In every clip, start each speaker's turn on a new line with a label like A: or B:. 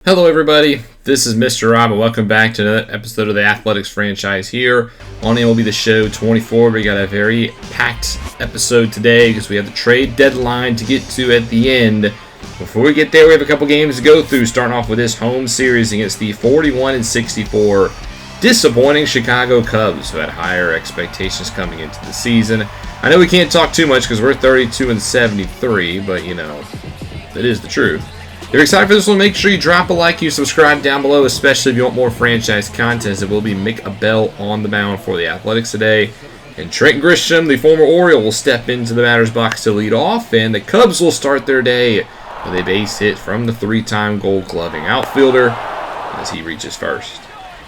A: Hello everybody, this is Mr. Rob and welcome back to another episode of the Athletics franchise here on MLB The Show 24. We got a very packed episode today because we have the trade deadline to get to at the end. Before we get there, we have a couple games to go through, starting off with this home series against the 41-64 disappointing Chicago Cubs, who had higher expectations coming into the season. I know we can't talk too much because we're 32-73, but you know, that is the truth. If you're excited for this one, make sure you drop a like, you subscribe down below, especially if you want more franchise content. It will be Mick Abel on the mound for the Athletics today. And Trent Grisham, the former Oriole, will step into the batter's box to lead off. And the Cubs will start their day with a base hit from the three-time Gold Gloving outfielder as he reaches first.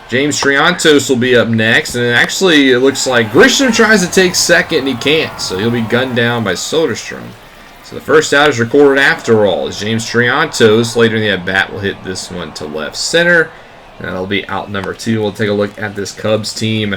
A: James Triantos will be up next. And actually, it looks like Grisham tries to take second and he can't. So he'll be gunned down by Soderstrom. So the first out is recorded after all, as James Triantos later in the at-bat will hit this one to left center. And that'll be out number two. We'll take a look at this Cubs team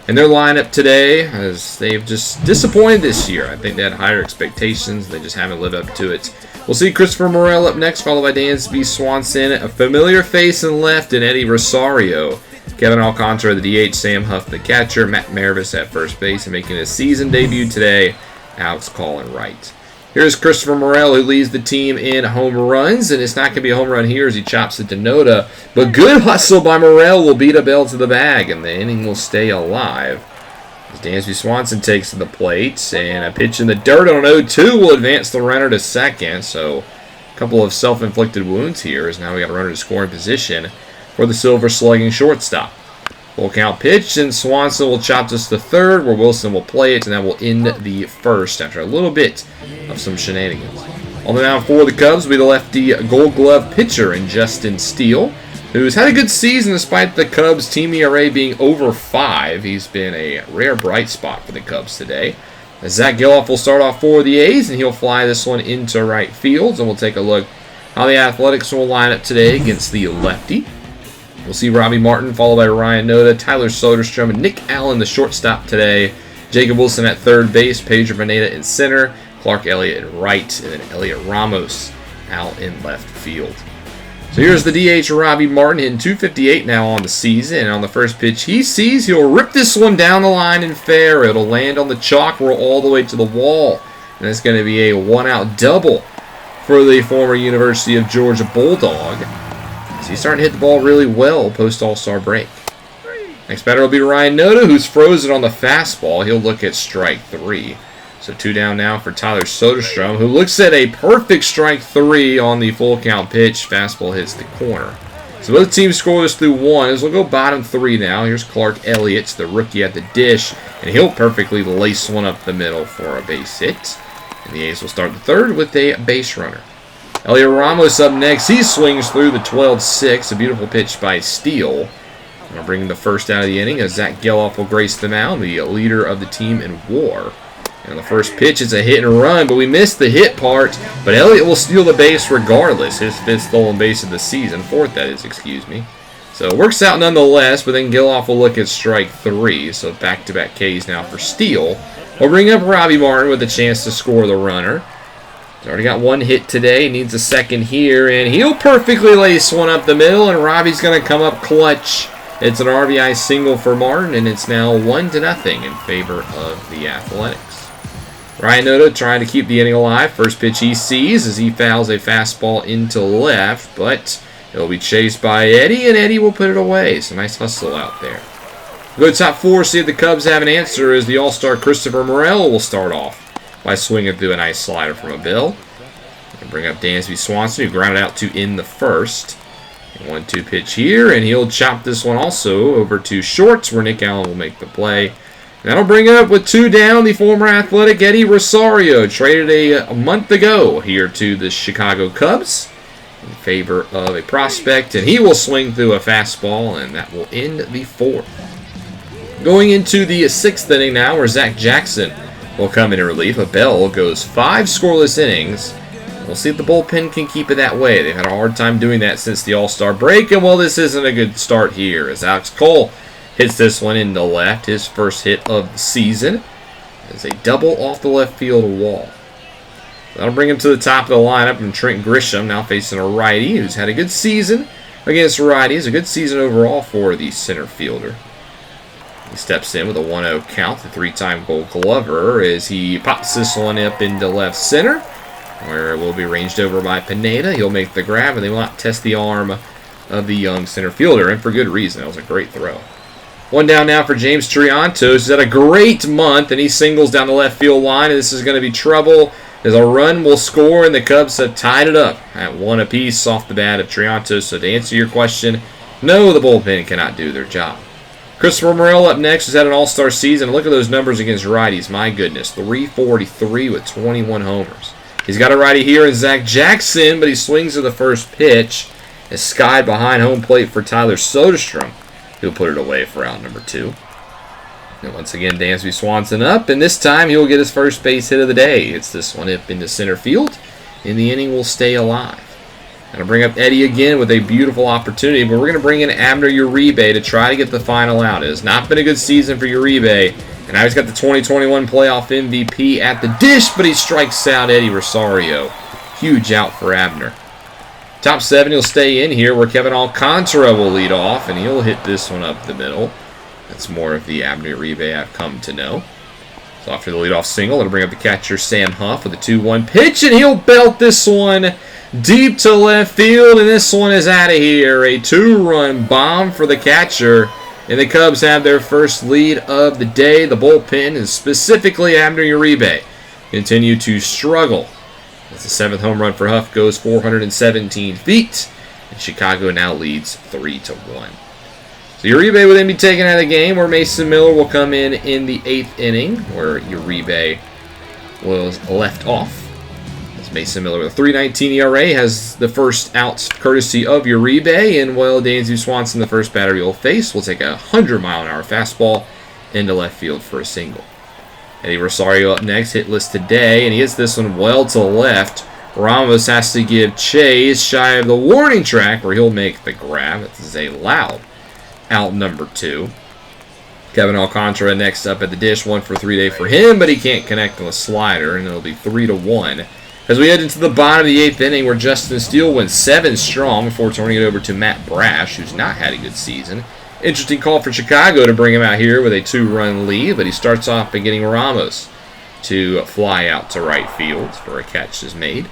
A: and their lineup today, as they've just disappointed this year. I think they had higher expectations. They just haven't lived up to it. We'll see Christopher Morel up next, followed by Dansby Swanson, a familiar face in left, and Eddie Rosario. Kevin Alcantara, the DH, Sam Huff, the catcher, Matt Mervis at first base, and making his season debut today, Alex Collin right. Here's Christopher Morel, who leads the team in home runs, and it's not going to be a home run here as he chops it to Noda. But good hustle by Morel will beat Abel to the bag, and the inning will stay alive. As Dansby Swanson takes to the plate, and a pitch in the dirt on 0-2 will advance the runner to second. So a couple of self-inflicted wounds here, as now we got a runner to scoring position for the silver slugging shortstop. Full count pitch, and Swanson will chop this to third, where Wilson will play it, and that will end the first after a little bit of some shenanigans. On the mound for the Cubs will be the lefty Gold Glove pitcher in Justin Steele, who's had a good season despite the Cubs' team ERA being over 5. He's been a rare bright spot for the Cubs today. As Zach Geloff will start off for the A's, and he'll fly this one into right field, and we'll take a look how the Athletics will line up today against the lefty. We'll see Robbie Martin, followed by Ryan Noda, Tyler Soderstrom, and Nick Allen, the shortstop today. Jacob Wilson at third base, Pedro Pineda in center, Clark Elliott in right, and then Elliot Ramos out in left field. So here's the DH, Robbie Martin, hitting .258 now on the season. And on the first pitch he sees, he'll rip this one down the line and fair. It'll land on the chalk, roll all the way to the wall. And it's going to be a one-out double for the former University of Georgia Bulldog. He's starting to hit the ball really well post All-Star break. Next batter will be Ryan Noda, who's frozen on the fastball. He'll look at strike 3. So 2 down now for Tyler Soderstrom, who looks at a perfect strike 3 on the full count pitch. Fastball hits the corner. So both teams score this through 1. As we'll go bottom 3 now. Here's Clark Elliott, the rookie at the dish, and he'll perfectly lace one up the middle for a base hit. And the A's will start the third with a base runner. Elliot Ramos up next. He swings through the 12-6. A beautiful pitch by Steele. We're bringing the first out of the inning as Zach Geloff will grace the mound, the leader of the team in WAR. And the first pitch is a hit and run, but we missed the hit part. But Elliott will steal the base regardless. His 5th stolen base of the season. 4th, that is, excuse me. So it works out nonetheless, but then Geloff will look at strike 3. So back-to-back Ks now for Steele. We'll bring up Robbie Martin with a chance to score the runner. He's already got 1 hit today, needs a second here, and he'll perfectly lace one up the middle, and Robbie's going to come up clutch. It's an RBI single for Martin, and it's now 1-0 in favor of the Athletics. Ryan Noda trying to keep the inning alive. First pitch he sees as he fouls a fastball into left, but it'll be chased by Eddie, and Eddie will put it away. So nice hustle out there. We'll go top 4, see if the Cubs have an answer as the All-Star Christopher Morel will start off by swinging through a nice slider from Abel. And bring up Dansby Swanson, who grounded out to in the first. 1-2 pitch here, and he'll chop this one also over to shorts, where Nick Allen will make the play. And that'll bring up with 2 down the former Athletic Eddie Rosario, traded a month ago here to the Chicago Cubs in favor of a prospect, and he will swing through a fastball, and that will end the 4th. Going into the 6th inning now, where Zach Jackson will come in relief. Abel goes 5 scoreless innings. We'll see if the bullpen can keep it that way. They've had a hard time doing that since the All-Star break, and well, this isn't a good start here as Alex Cole hits this one into left, his first hit of the season. It's a double off the left field wall. That'll bring him to the top of the lineup. And Trent Grisham now facing a righty who's had a good season against righties. A good season overall for the center fielder. He steps in with a 1-0 count. The 3-time Gold Glover as he pops this one up into left center, where it will be ranged over by Pineda. He'll make the grab, and they will not test the arm of the young center fielder, and for good reason. That was a great throw. One down now for James Triantos. He's had a great month, and he singles down the left field line, and this is going to be trouble as a run will score, and the Cubs have tied it up at 1 apiece off the bat of Triantos. So to answer your question, no, the bullpen cannot do their job. Christopher Morel up next has had an all-star season. Look at those numbers against righties. My goodness, 343 with 21 homers. He's got a righty here in Zach Jackson, but he swings to the first pitch. Is skied behind home plate for Tyler Soderstrom. He'll put it away for out number 2. And once again, Dansby Swanson up, and this time he'll get his first base hit of the day. It's this one up into center field, and the inning will stay alive. Going to bring up Eddie again with a beautiful opportunity, but we're going to bring in Abner Uribe to try to get the final out. It has not been a good season for Uribe, and now he's got the 2021 playoff MVP at the dish, but he strikes out Eddie Rosario. Huge out for Abner. Top 7, he'll stay in here where Kevin Alcantara will lead off, and he'll hit this one up the middle. That's more of the Abner Uribe I've come to know. So after the leadoff single, it'll bring up the catcher Sam Huff with a 2-1 pitch, and he'll belt this one deep to left field, and this one is out of here. A 2-run bomb for the catcher, and the Cubs have their first lead of the day. The bullpen, and specifically Abner Uribe, continue to struggle. As the 7th home run for Huff goes 417 feet, and Chicago now leads 3-1. So Uribe will then be taken out of the game, where Mason Miller will come in the 8th inning, where Uribe was left off. Mason Miller with a 3.19 ERA has the first out courtesy of Uribe, and while Dansby Swanson, the first batter he'll face, will take a 100-mile-an-hour fastball into left field for a single. Eddie Rosario up next, hitless today, and he hits this one well to left. Ramos has to give chase shy of the warning track, where he'll make the grab. This is a loud out number 2. Kevin Alcantara next up at the dish, 1 for 3 day for him, but he can't connect on a slider, and it'll be 3-1. As we head into the bottom of the 8th inning, where Justin Steele went 7 strong before turning it over to Matt Brash, who's not had a good season. Interesting call for Chicago to bring him out here with a 2-run lead, but he starts off by getting Ramos to fly out to right field where a catch is made.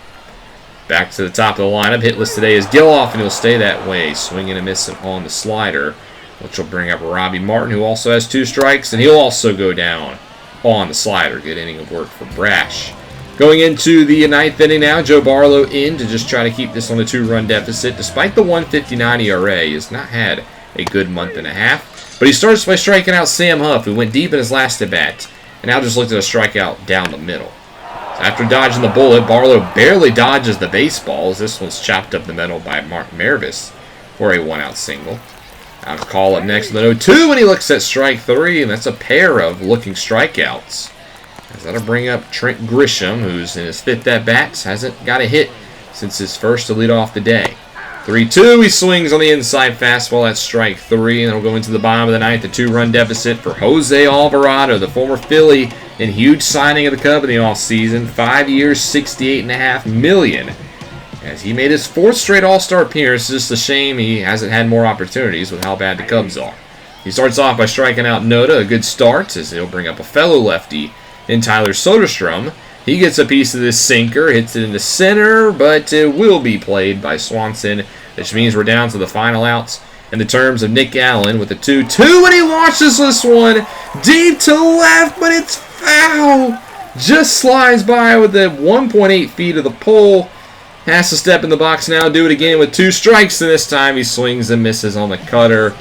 A: Back to the top of the lineup, hitless today is Giloff, and he'll stay that way, swinging and missing on the slider, which will bring up Robbie Martin, who also has 2 strikes, and he'll also go down on the slider. Good inning of work for Brash. Going into the 9th inning now, Joe Barlow in to just try to keep this on a 2-run deficit. Despite the 1.59 ERA, he has not had a good month and a half. But he starts by striking out Sam Huff, who went deep in his last at-bat, and now just looked at a strikeout down the middle. So after dodging the bullet, Barlow barely dodges the baseball, as this one's chopped up the middle by Mark Mervis for a 1-out single. Out of call up next with an 0-2, and he looks at strike 3, and that's a pair of looking strikeouts. As that'll bring up Trent Grisham, who's in his 5th at-bats, hasn't got a hit since his first to lead off the day. 3-2, he swings on the inside fastball at strike 3, and it'll go into the bottom of the 9th, a 2-run deficit for Jose Alvarado, the former Philly, and huge signing of the Cub in the offseason. 5 years, $68.5 million. As he made his 4th straight All-Star appearance, it's just a shame he hasn't had more opportunities with how bad the Cubs are. He starts off by striking out Noda, a good start, as he'll bring up a fellow lefty in Tyler Soderstrom. He gets a piece of this sinker, hits it into center, but it will be played by Swanson, which means we're down to the final outs in the terms of Nick Allen with a 2-2, and he launches this one deep to left, but it's foul. Just slides by with the 1.8 feet of the pole. Has to step in the box now, do it again with 2 strikes, and this time he swings and misses on the cutter.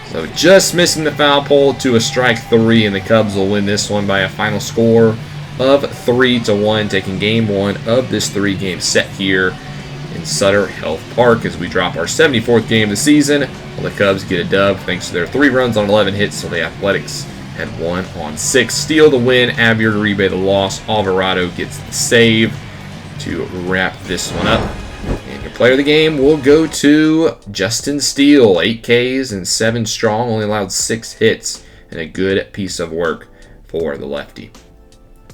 A: So just missing the foul pole to a strike 3, and the Cubs will win this one by a final score of 3-1, taking Game 1 of this 3-game set here in Sutter Health Park as we drop our 74th game of the season. While the Cubs get a dub thanks to their 3 runs on 11 hits, so the Athletics had 1 on 6. Steele the win, Abner Uribe the loss. Alvarado gets the save to wrap this one up. And your player of the game will go to Justin Steele. 8 Ks and 7 strong, only allowed 6 hits, and a good piece of work for the lefty.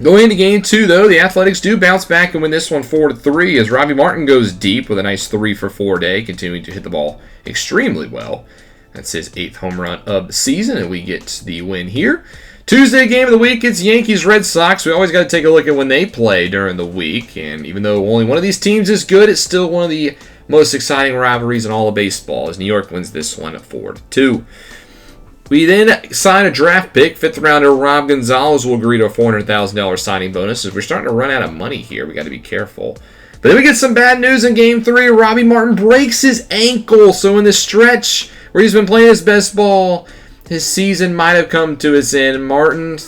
A: Going into game 2, though, the Athletics do bounce back and win this one 4-3 as Robbie Martin goes deep with a nice 3-for-4 day, continuing to hit the ball extremely well. That's his 8th home run of the season, and we get the win here. Tuesday game of the week, it's Yankees-Red Sox. We always got to take a look at when they play during the week, and even though only one of these teams is good, it's still one of the most exciting rivalries in all of baseball, as New York wins this one at 4-2. We then sign a draft pick. 5th rounder Rob Gonzalez will agree to a $400,000 signing bonus, as we're starting to run out of money here. We got to be careful. But then we get some bad news in game 3. Robbie Martin breaks his ankle, so in the stretch where he's been playing his best ball, his season might have come to its end. Martin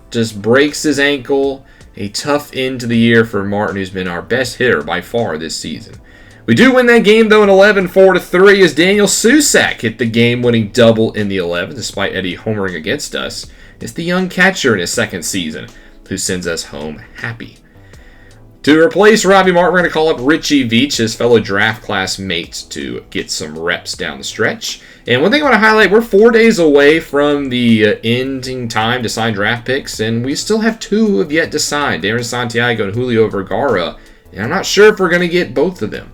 A: just breaks his ankle. A tough end to the year for Martin, who's been our best hitter by far this season. We do win that game, though, in 11, 4-3, as Daniel Susac hit the game-winning double in the 11th, despite Eddie homering against us. It's the young catcher in his 2nd season who sends us home happy. To replace Robbie Martin, we're going to call up Richie Veach, his fellow draft class mate, to get some reps down the stretch. And one thing I want to highlight, we're 4 days away from the ending time to sign draft picks, and we still have 2 who have yet to sign, Darren Santiago and Julio Vergara, and I'm not sure if we're going to get both of them.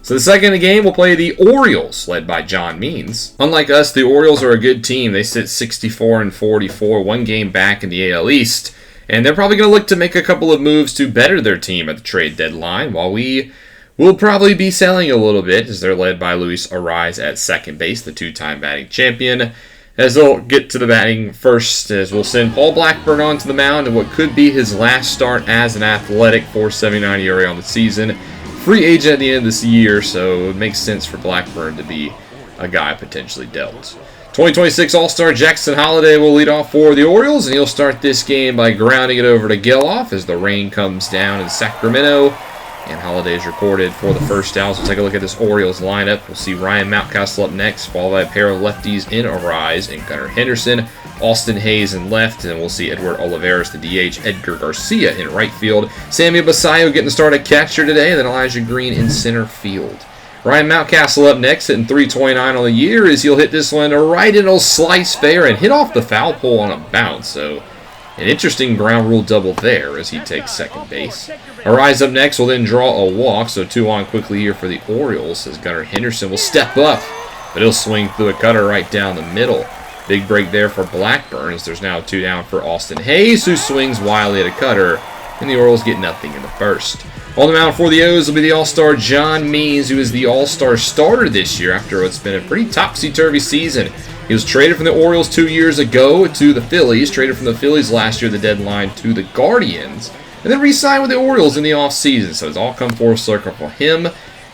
A: So the second game, we'll play the Orioles, led by John Means. Unlike us, the Orioles are a good team. They sit 64-44, 1 game back in the AL East. And they're probably going to look to make a couple of moves to better their team at the trade deadline, while we will probably be selling a little bit, as they're led by Luis Arraez at second base, the 2-time batting champion. As they'll get to the batting first, as we'll send Paul Blackburn onto the mound in what could be his last start as an Athletic, 4.79 ERA on the season. Free agent at the end of this year, so it makes sense for Blackburn to be a guy potentially dealt. 2026 All-Star Jackson Holliday will lead off for the Orioles, and he'll start this game by grounding it over to Geloff as the rain comes down in Sacramento. And Holliday is recorded for the first out. So we'll take a look at this Orioles lineup. We'll see Ryan Mountcastle up next, followed by a pair of lefties in Arraez and Gunnar Henderson. Austin Hayes in left, and we'll see Edward Olivares, the DH, Edgar Garcia in right field. Samuel Basayo getting the start at catcher today, and then Elijah Green in center field. Ryan Mountcastle up next, hitting .329 on the year, as he'll hit this one right in a slice fair and hit off the foul pole on a bounce. So an interesting ground rule double there as he takes second base. Arraez up next will then draw a walk, so 2 on quickly here for the Orioles as Gunnar Henderson will step up, but he'll swing through a cutter right down the middle. Big break there for Blackburn, as there's now 2 down for Austin Hayes, who swings wildly at a cutter, and the Orioles get nothing in the first. On the mound for the O's will be the All-Star John Means, who is the All-Star starter this year after what's been a pretty topsy-turvy season. He was traded from the Orioles 2 years ago to the Phillies, traded from the Phillies last year, the deadline, to the Guardians, and then re-signed with the Orioles in the offseason. So it's all come full circle for him,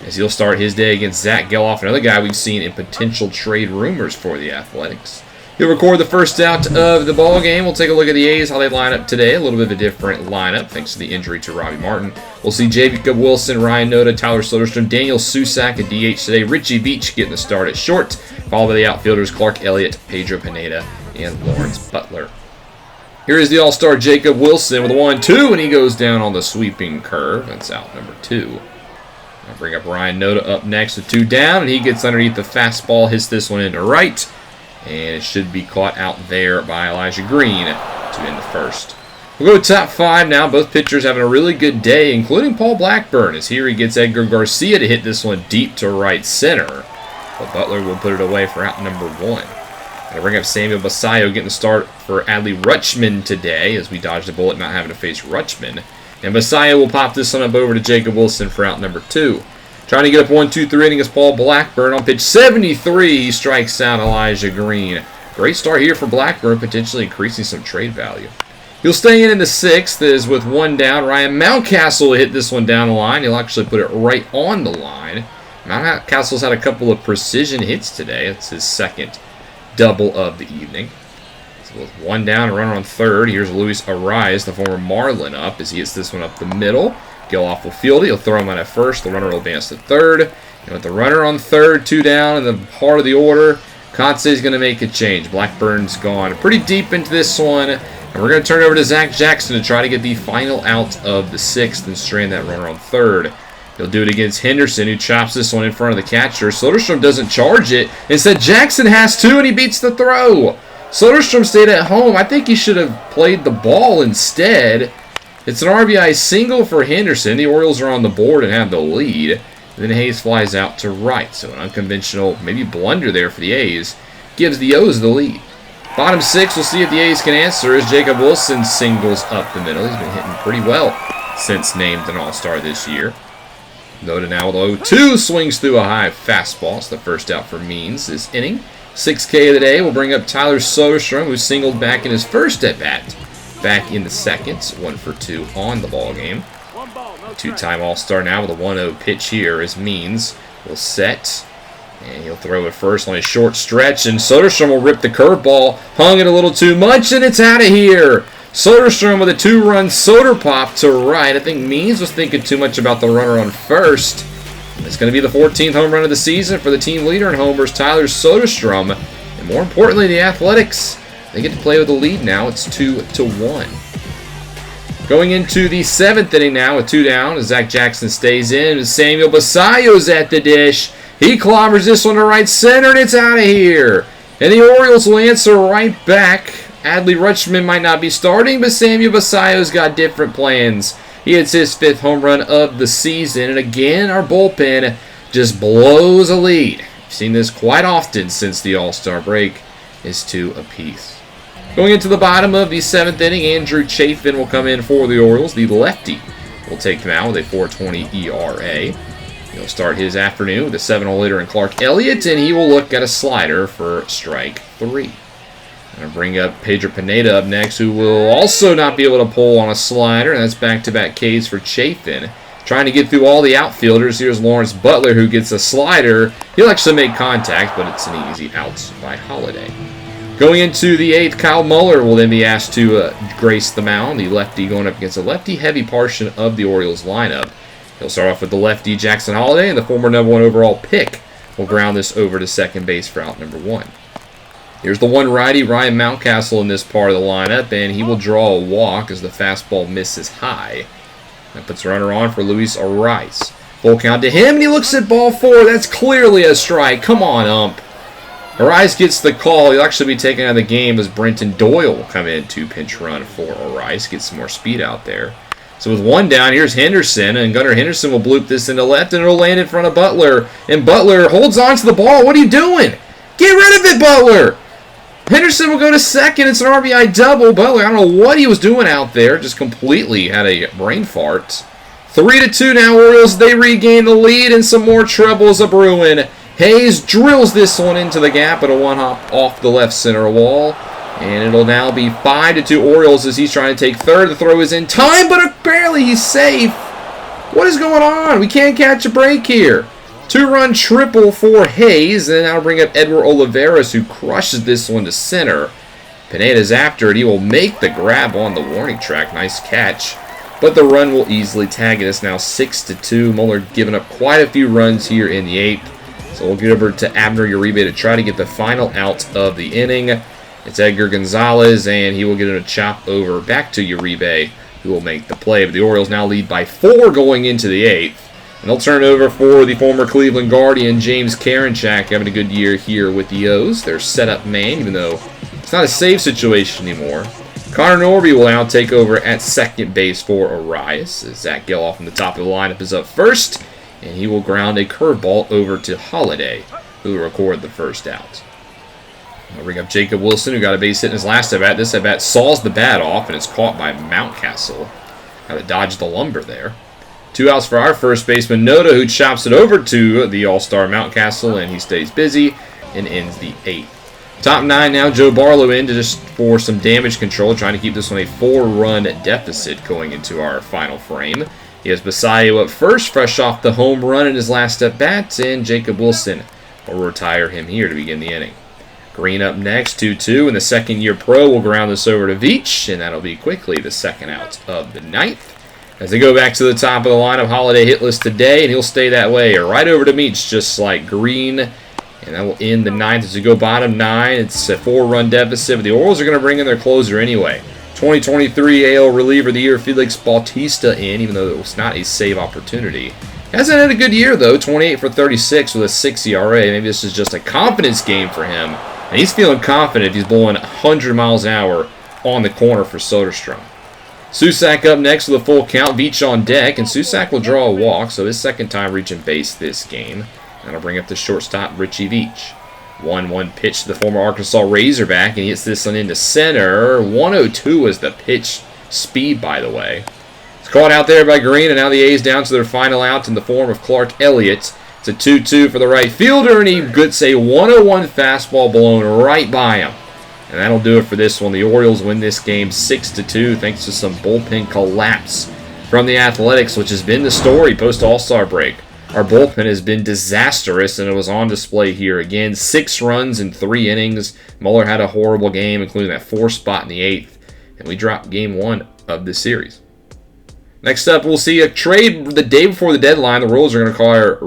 A: as he'll start his day against Zach Geloff, another guy we've seen in potential trade rumors for the Athletics. He'll record the first out of the ball game. We'll take a look at the A's, how they line up today. A little bit of a different lineup thanks to the injury to Robbie Martin. We'll see Jacob Wilson, Ryan Noda, Tyler Soderstrom, Daniel Susac at DH today. Richie Veach getting the start at short, followed by the outfielders Clark Elliott, Pedro Pineda, and Lawrence Butler. Here is the All-Star Jacob Wilson with a 1-2, and he goes down on the sweeping curve. That's out number 2. I'll bring up Ryan Noda up next with 2 down, and he gets underneath the fastball, hits this one into right. And it should be caught out there by Elijah Green to end the first. We'll go to top 5 now. Both pitchers having a really good day, including Paul Blackburn, as here he gets Edgar Garcia to hit this one deep to right center. But Butler will put it away for out number 1. I'll bring up Samuel Basayo getting the start for Adley Rutschman today, as we dodge the bullet not having to face Rutschman. And Basayo will pop this one up over to Jacob Wilson for out number 2. Trying to get up 1-2-3 inning is Paul Blackburn. On pitch 73, he strikes out Elijah Green. Great start here for Blackburn, potentially increasing some trade value. He'll stay in the 6th, as with 1 down, Ryan Mountcastle will hit this one down the line. He'll actually put it right on the line. Mountcastle's had a couple of precision hits today. It's his 2nd double of the evening. So with 1 down, a runner on 3rd. Here's Luis Arraez, the former Marlin, up as he hits this one up the middle. Geloff will field it. He'll throw him out at first. The runner will advance to 3rd. And with the runner on 3rd, 2 down in the heart of the order, Kotsay's going to make a change. Blackburn's gone pretty deep into this one. And we're going to turn it over to Zach Jackson to try to get the final out of the 6th and strand that runner on 3rd. He'll do it against Henderson, who chops this one in front of the catcher. Soderstrom doesn't charge it. Instead, Jackson has to, and he beats the throw. Soderstrom stayed at home. I think he should have played the ball instead. It's an RBI single for Henderson. The Orioles are on the board and have the lead. And then Hayes flies out to right. So an unconventional, maybe blunder there for the A's, gives the O's the lead. Bottom 6, we'll see if the A's can answer as Jacob Wilson singles up the middle. He's been hitting pretty well since named an All-Star this year. Noda now with 0-2, swings through a high fastball. It's the first out for Means this inning. 6K of the day will bring up Tyler Soderstrom, who singled back in his first at-bat. Back in the second, 1 for 2 on the ball game. Two-time All-Star now with a 1-0 pitch here as Means will set. And he'll throw it first on a short stretch, and Soderstrom will rip the curveball. Hung it a little too much, and it's out of here. Soderstrom with a 2-run Soder pop to right. I think Means was thinking too much about the runner on first. It's going to be the 14th home run of the season for the team leader in homers, Tyler Soderstrom. And more importantly, the Athletics, they get to play with the lead now. It's 2-1. Going into the 7th inning now with 2 down as Zach Jackson stays in. Samuel Basayo's at the dish. He clobbers this one to right center, and it's out of here. And the Orioles will answer right back. Adley Rutschman might not be starting, but Samuel Basayo's got different plans. He hits his 5th home run of the season, and again, our bullpen just blows a lead. We've seen this quite often since the All-Star break. Is 2 apiece. Going into the bottom of the 7th inning, Andrew Chafin will come in for the Orioles. The lefty will take them out with a 4.20 ERA. He'll start his afternoon with a 7-hole hitter in Clark Elliott, and he will look at a slider for strike 3. I'm going to bring up Pedro Pineda up next, who will also not be able to pull on a slider, and that's back-to-back Ks for Chafin. Trying to get through all the outfielders. Here's Lawrence Butler, who gets a slider. He'll actually make contact, but it's an easy out by Holiday. Going into the 8th, Kyle Muller will then be asked to grace the mound. The lefty going up against a lefty-heavy portion of the Orioles lineup. He'll start off with the lefty Jackson Holiday, and the former #1 overall pick will ground this over to second base for out number 1. Here's the one righty, Ryan Mountcastle, in this part of the lineup, and he will draw a walk as the fastball misses high. That puts a runner on for Luis Ariz. Full count to him, and he looks at ball 4. That's clearly a strike. Come on, ump. Ariz gets the call. He'll actually be taken out of the game as Brenton Doyle will come in to pinch run for Ariz. Get some more speed out there. So with 1 down, here's Henderson, and Gunnar Henderson will bloop this into left, and it'll land in front of Butler. And Butler holds on to the ball. What are you doing? Get rid of it, Butler! Henderson will go to second. It's an RBI double. Butler, I don't know what he was doing out there. Just completely had a brain fart. 3-2 now, Orioles. They regain the lead, and some more troubles a brewing. Hayes drills this one into the gap at a 1-hop off the left center wall. And it'll now be 5-2 Orioles as he's trying to take third. The throw is in time, but apparently he's safe. What is going on? We can't catch a break here. 2-run triple for Hayes, and that'll bring up Edward Olivares, who crushes this one to center. Pineda's after it. He will make the grab on the warning track. Nice catch. But the run will easily tag it. It's now 6-2. Muller giving up quite a few runs here in the 8th. So we'll get over to Abner Uribe to try to get the final out of the inning. It's Edgar Gonzalez, and he will get a chop over back to Uribe, who will make the play. But the Orioles now lead by 4 going into the 8th. And they'll turn it over for the former Cleveland Guardian, James Karinchak, having a good year here with the O's. Their setup man, even though it's not a save situation anymore. Connor Norby will now take over at second base for Arias, as Zach Geloff from the top of the lineup is up first. And he will ground a curveball over to Holiday, who will record the first out. I'll bring up Jacob Wilson, who got a base hit in his last at-bat. This at-bat saws the bat off, and it's caught by Mountcastle. Got to dodge the lumber there. 2 outs for our first baseman, Noda, who chops it over to the all-star Mountcastle, and he stays busy and ends the 8th. Top 9 now, Joe Barlow in to just for some damage control, trying to keep this one a 4-run deficit going into our final frame. He has Basayo up first, fresh off the home run in his last at-bat, and Jacob Wilson will retire him here to begin the inning. Green up next, 2-2, and the second-year pro will ground this over to Veach, and that'll be quickly the second out of the 9th. As they go back to the top of the lineup, Holiday hitless today, and he'll stay that way. Right over to Meach, just like Green, and that will end the 9th. As we go bottom 9, it's a 4-run deficit, but the Orioles are going to bring in their closer anyway. 2023 AL reliever of the year, Felix Bautista in, even though it was not a save opportunity. Hasn't had a good year, though. 28 for 36 with a 6 ERA. Maybe this is just a confidence game for him. And he's feeling confident if he's blowing 100 miles an hour on the corner for Soderstrom. Susak up next with a full count. Veach on deck, and Susak will draw a walk, so his second time reaching base this game. That'll bring up the shortstop, Richie Veach. 1-1 pitch to the former Arkansas Razorback, and he hits this one into center. 102 is the pitch speed, by the way. It's caught out there by Green, and now the A's down to their final out in the form of Clark Elliott. It's a 2-2 for the right fielder, and he gets a 101 fastball blown right by him. And that'll do it for this one. The Orioles win this game 6-2 thanks to some bullpen collapse from the Athletics, which has been the story post-All-Star break. Our bullpen has been disastrous, and it was on display here again. 6 runs in 3 innings. Muller had a horrible game, including that 4 spot in the 8th. And we dropped game 1 of this series. Next up, we'll see a trade the day before the deadline. The Royals are going to call our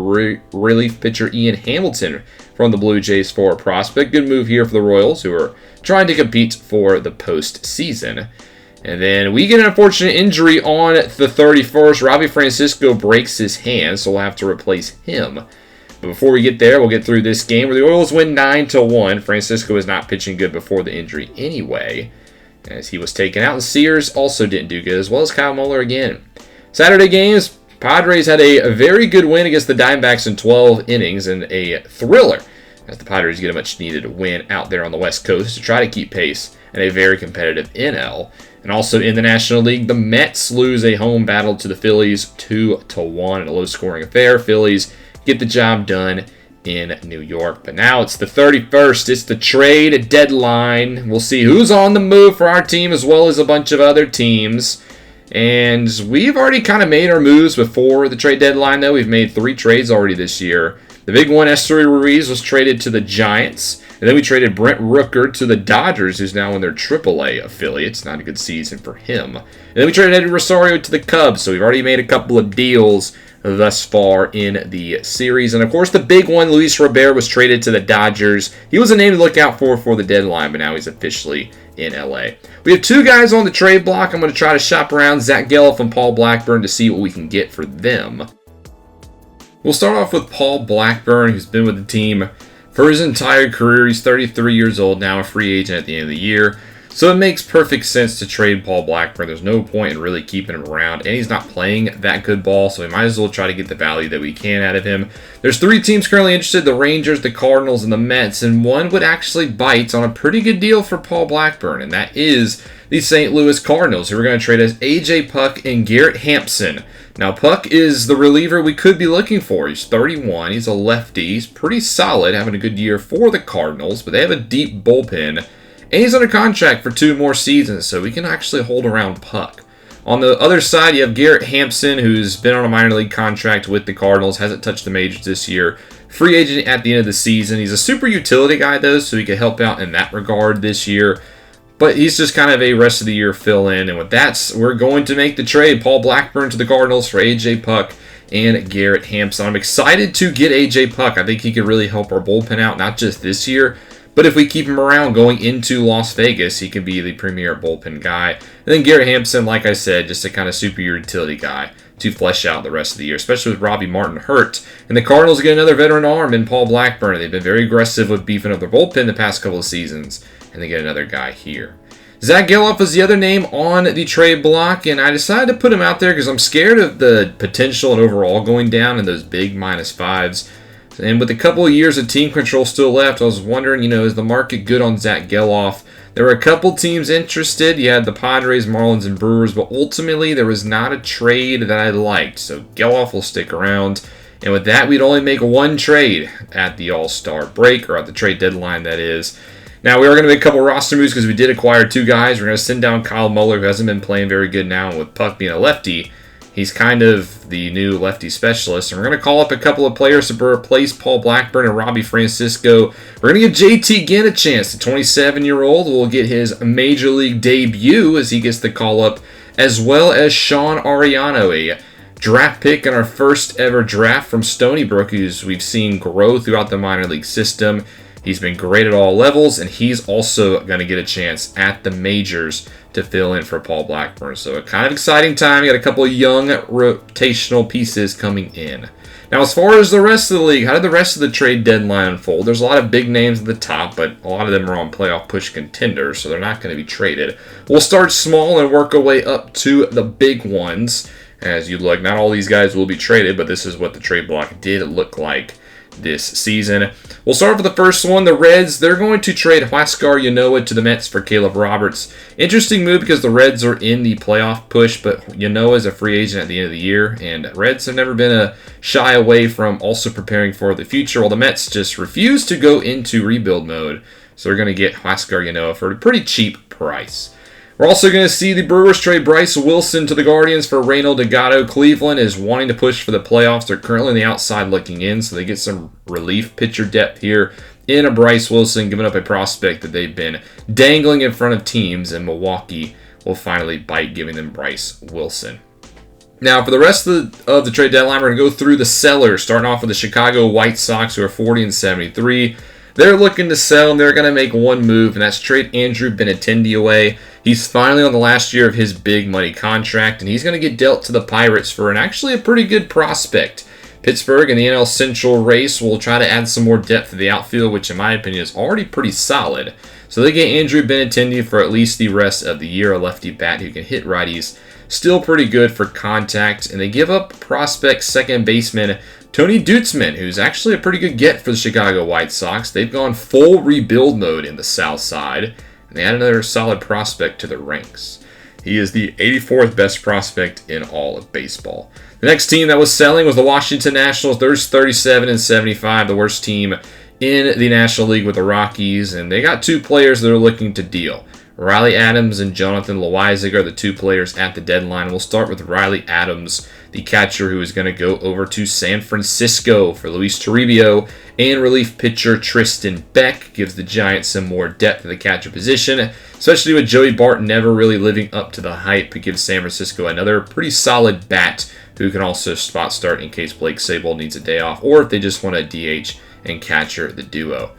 A: relief pitcher Ian Hamilton from the Blue Jays for a prospect. Good move here for the Royals, who are trying to compete for the postseason. And then we get an unfortunate injury on the 31st. Robbie Francisco breaks his hand, so we'll have to replace him. But before we get there, we'll get through this game where the Orioles win 9-1. Francisco is not pitching good before the injury anyway, as he was taken out. The Sears also didn't do good, as well as Kyle Muller again. Saturday games, Padres had a very good win against the Diamondbacks in 12 innings and a thriller, as the Padres get a much-needed win out there on the West Coast to try to keep pace in a very competitive NL. And also in the National League, the Mets lose a home battle to the Phillies 2-1 in a low-scoring affair. Phillies get the job done in New York. But now it's the 31st. It's the trade deadline. We'll see who's on the move for our team as well as a bunch of other teams. And we've already kind of made our moves before the trade deadline, though. We've made 3 trades already this year. The big one, Esteury Ruiz, was traded to the Giants. And then we traded Brent Rooker to the Dodgers, who's now in their AAA affiliates. Not a good season for him. And then we traded Eddie Rosario to the Cubs. So we've already made a couple of deals thus far in the series. And of course, the big one, Luis Robert, was traded to the Dodgers. He was a name to look out for the deadline, but now he's officially in LA. We have 2 guys on the trade block. I'm going to try to shop around Zach Geloff and Paul Blackburn to see what we can get for them. We'll start off with Paul Blackburn, who's been with the team for his entire career. He's 33 years old now, a free agent at the end of the year. So it makes perfect sense to trade Paul Blackburn. There's no point in really keeping him around, and he's not playing that good ball, so we might as well try to get the value that we can out of him. There's 3 teams currently interested, the Rangers, the Cardinals, and the Mets, and one would actually bite on a pretty good deal for Paul Blackburn, and that is the St. Louis Cardinals, who are going to trade us A.J. Puck and Garrett Hampson. Now, Puck is the reliever we could be looking for. He's 31. He's a lefty. He's pretty solid, having a good year for the Cardinals, but they have a deep bullpen. And he's under contract for 2 more seasons, so we can actually hold around Puck. On the other side, you have Garrett Hampson, who's been on a minor league contract with the Cardinals, hasn't touched the majors this year. Free agent at the end of the season. He's a super utility guy, though, so he could help out in that regard this year. But he's just kind of a rest of the year fill-in. And with that, we're going to make the trade. Paul Blackburn to the Cardinals for A.J. Puck and Garrett Hampson. I'm excited to get A.J. Puck. I think he could really help our bullpen out, not just this year, but if we keep him around going into Las Vegas, he can be the premier bullpen guy. And then Garrett Hampson, like I said, just a kind of super utility guy to flesh out the rest of the year, especially with Robbie Martin hurt. And the Cardinals get another veteran arm in Paul Blackburn. They've been very aggressive with beefing up their bullpen the past couple of seasons, and they get another guy here. Zach Geloff was the other name on the trade block, and I decided to put him out there because I'm scared of the potential and overall going down in those big -5s. And with a couple of years of team control still left, I was wondering, is the market good on Zach Geloff? There were a couple teams interested. You had the Padres, Marlins, and Brewers, but ultimately there was not a trade that I liked. So Geloff will stick around. And with that, we'd only make 1 trade at the All-Star break, or at the trade deadline, that is. Now, we are going to make a couple roster moves because we did acquire 2 guys. We're going to send down Kyle Muller, who hasn't been playing very good now. And with Puck being a lefty, he's kind of the new lefty specialist. And we're going to call up a couple of players to replace Paul Blackburn and Robbie Francisco. We're going to give JT Ginn a chance. The 27-year-old will get his major league debut as he gets the call-up, as well as Sean Ariano, a draft pick in our first ever draft from Stony Brook, who's we've seen grow throughout the minor league system. He's been great at all levels, and he's also going to get a chance at the majors to fill in for Paul Blackburn. So a kind of exciting time. We got a couple of young rotational pieces coming in. Now, as far as the rest of the league, how did the rest of the trade deadline unfold? There's a lot of big names at the top, but a lot of them are on playoff push contenders, so they're not going to be traded. We'll start small and work our way up to the big ones. As you look, not all these guys will be traded, but this is what the trade block did look like this season. We'll start with the first one. The Reds, they're going to trade Huascar Ynoa to the Mets for Caleb Roberts. Interesting move because the Reds are in the playoff push, but Ynoa is a free agent at the end of the year, and Reds have never been a shy away from also preparing for the future, while the Mets just refuse to go into rebuild mode. So they're going to get Huascar Ynoa for a pretty cheap price. We're also going to see the Brewers trade Bryce Wilson to the Guardians for Reynald Delgado. Cleveland is wanting to push for the playoffs. They're currently on the outside looking in, so they get some relief pitcher depth here in a Bryce Wilson, giving up a prospect that they've been dangling in front of teams, and Milwaukee will finally bite, giving them Bryce Wilson. Now, for the rest of the trade deadline, we're going to go through the sellers, starting off with the Chicago White Sox, who are 40-73. They're looking to sell, and they're going to make one move, and that's trade Andrew Benintendi away. He's finally on the last year of his big money contract, and he's going to get dealt to the Pirates for actually a pretty good prospect. Pittsburgh in the NL Central race will try to add some more depth to the outfield, which in my opinion is already pretty solid. So they get Andrew Benintendi for at least the rest of the year, a lefty bat who can hit righties. Still pretty good for contact, and they give up prospect second baseman Tony Dutzman, who's actually a pretty good get for the Chicago White Sox. They've gone full rebuild mode in the South Side, and they add another solid prospect to their ranks. He is the 84th best prospect in all of baseball. The next team that was selling was the Washington Nationals. They're 37-75, the worst team in the National League with the Rockies, and they got two players that are looking to deal. Riley Adams and Jonathan Loaisiga are the two players at the deadline. We'll start with Riley Adams, the catcher who is going to go over to San Francisco for Luis Toribio, and relief pitcher Tristan Beck gives the Giants some more depth at the catcher position, especially with Joey Bart never really living up to the hype. It gives San Francisco another pretty solid bat who can also spot start in case Blake Sabol needs a day off, or if they just want a DH and catcher the duo.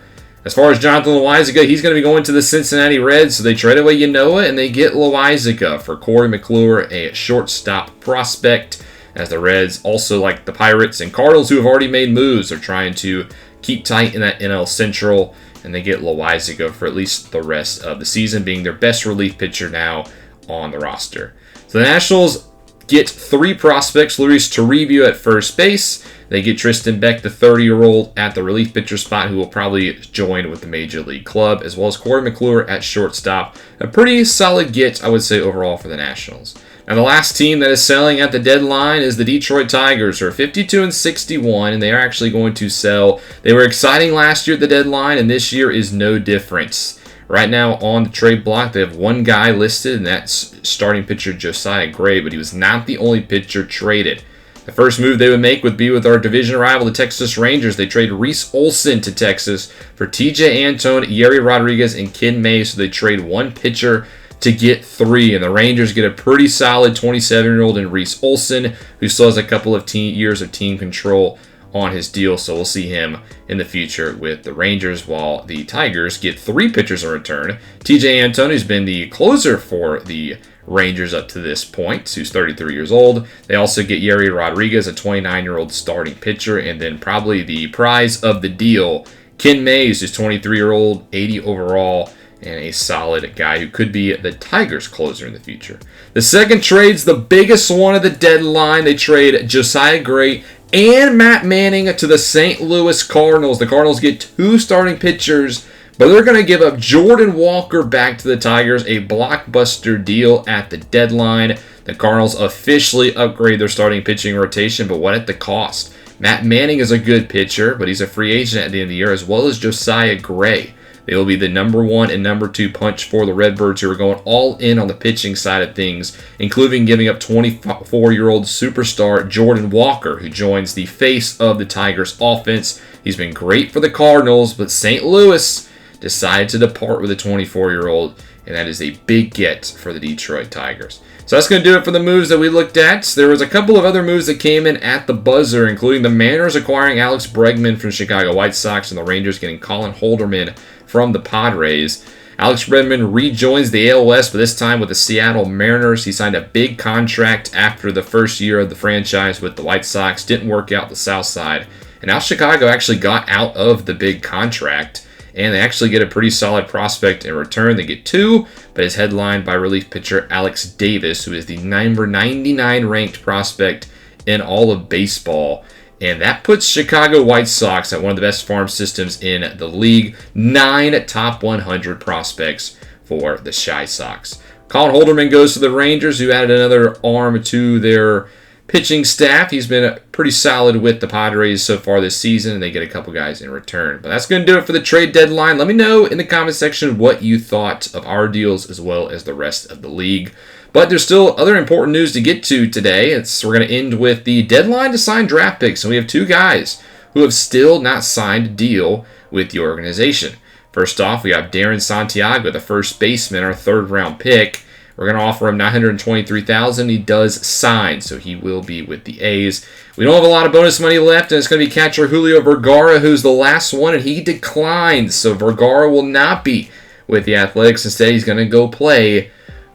A: As far as Jonathan Loaisiga, he's going to be going to the Cincinnati Reds, so they trade away Ynoa and they get Loaisiga for Corey McClure, a shortstop prospect, as the Reds, also like the Pirates and Cardinals who have already made moves, are trying to keep tight in that NL Central, and they get Loaisiga for at least the rest of the season, being their best relief pitcher now on the roster. So the Nationals get three prospects: Luis Toribio at first base. They get Tristan Beck, the 30-year-old, at the relief pitcher spot, who will probably join with the Major League club, as well as Corey McClure at shortstop. A pretty solid get, I would say, overall for the Nationals. Now, the last team that is selling at the deadline is the Detroit Tigers, who are 52-61, and they are actually going to sell. They were exciting last year at the deadline, and this year is no different. Right now on the trade block, they have one guy listed, and that's starting pitcher Josiah Gray, but he was not the only pitcher traded. The first move they would make would be with our division rival, the Texas Rangers. They trade Reese Olson to Texas for TJ Antone, Yerry Rodriguez, and Ken May, so they trade one pitcher to get three, and the Rangers get a pretty solid 27-year-old in Reese Olson, who still has a couple of years of team control on his deal, so we'll see him in the future with the Rangers, while the Tigers get three pitchers in return. TJ Antone, who's been the closer for the Rangers up to this point, who's 33 years old. They also get Yerry Rodriguez, a 29-year-old starting pitcher, and then probably the prize of the deal, Ken Mays, who's 23-year-old, 80 overall, and a solid guy who could be the Tigers' closer in the future. The second trade's the biggest one of the deadline. They trade Josiah Gray and Matt Manning to the St. Louis Cardinals. The Cardinals get two starting pitchers, but they're going to give up Jordan Walker back to the Tigers, a blockbuster deal at the deadline. The Cardinals officially upgrade their starting pitching rotation, but what at the cost? Matt Manning is a good pitcher, but he's a free agent at the end of the year, as well as Josiah Gray. They will be the number one and number two punch for the Redbirds, who are going all in on the pitching side of things, including giving up 24-year-old superstar Jordan Walker, who joins the face of the Tigers offense. He's been great for the Cardinals, but St. Louis decided to depart with a 24-year-old, and that is a big get for the Detroit Tigers. So that's going to do it for the moves that we looked at. There was a couple of other moves that came in at the buzzer, including the Mariners acquiring Alex Bregman from Chicago White Sox and the Rangers getting Colin Holderman from the Padres. Alex Redmond rejoins the AL West, but this time with the Seattle Mariners. He signed a big contract after the first year of the franchise with the White Sox. Didn't work out the South Side. And now Chicago actually got out of the big contract, and they actually get a pretty solid prospect in return. They get 2, but is headlined by relief pitcher Alex Davis, who is the number 99 ranked prospect in all of baseball. And that puts Chicago White Sox at one of the best farm systems in the league. 9 top 100 prospects for the Chi Sox. Colin Holderman goes to the Rangers, who added another arm to their pitching staff. He's been pretty solid with the Padres so far this season, and they get a couple guys in return. But that's going to do it for the trade deadline. Let me know in the comment section what you thought of our deals as well as the rest of the league. But there's still other important news to get to today. We're going to end with the deadline to sign draft picks. And we have 2 guys who have still not signed a deal with the organization. First off, we have Darren Santiago, the first baseman, our 3rd round pick. We're going to offer him $923,000. He does sign, so he will be with the A's. We don't have a lot of bonus money left, and it's going to be catcher Julio Vergara, who's the last one, and he declines. So Vergara will not be with the Athletics. Instead, he's going to go play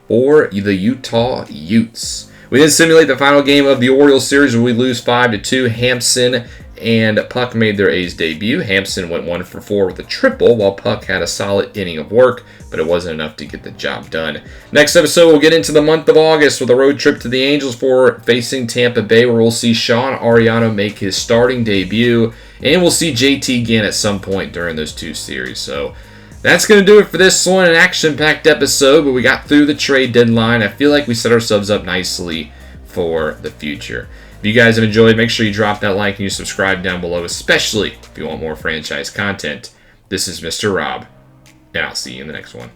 A: for the Utah Utes. We then simulate the final game of the Orioles series where we lose 5-2. Hampson and Puck made their A's debut. Hampson went 1 for 4 with a triple, while Puck had a solid inning of work, but it wasn't enough to get the job done. Next episode, we'll get into the month of August with a road trip to the Angels for facing Tampa Bay, where we'll see Sean Ariano make his starting debut, and we'll see JT again at some point during those 2 series. So that's going to do it for this one, an action-packed episode, but we got through the trade deadline. I feel like we set ourselves up nicely for the future. If you guys have enjoyed, make sure you drop that like and you subscribe down below, especially if you want more franchise content. This is Mr. Rob, and I'll see you in the next one.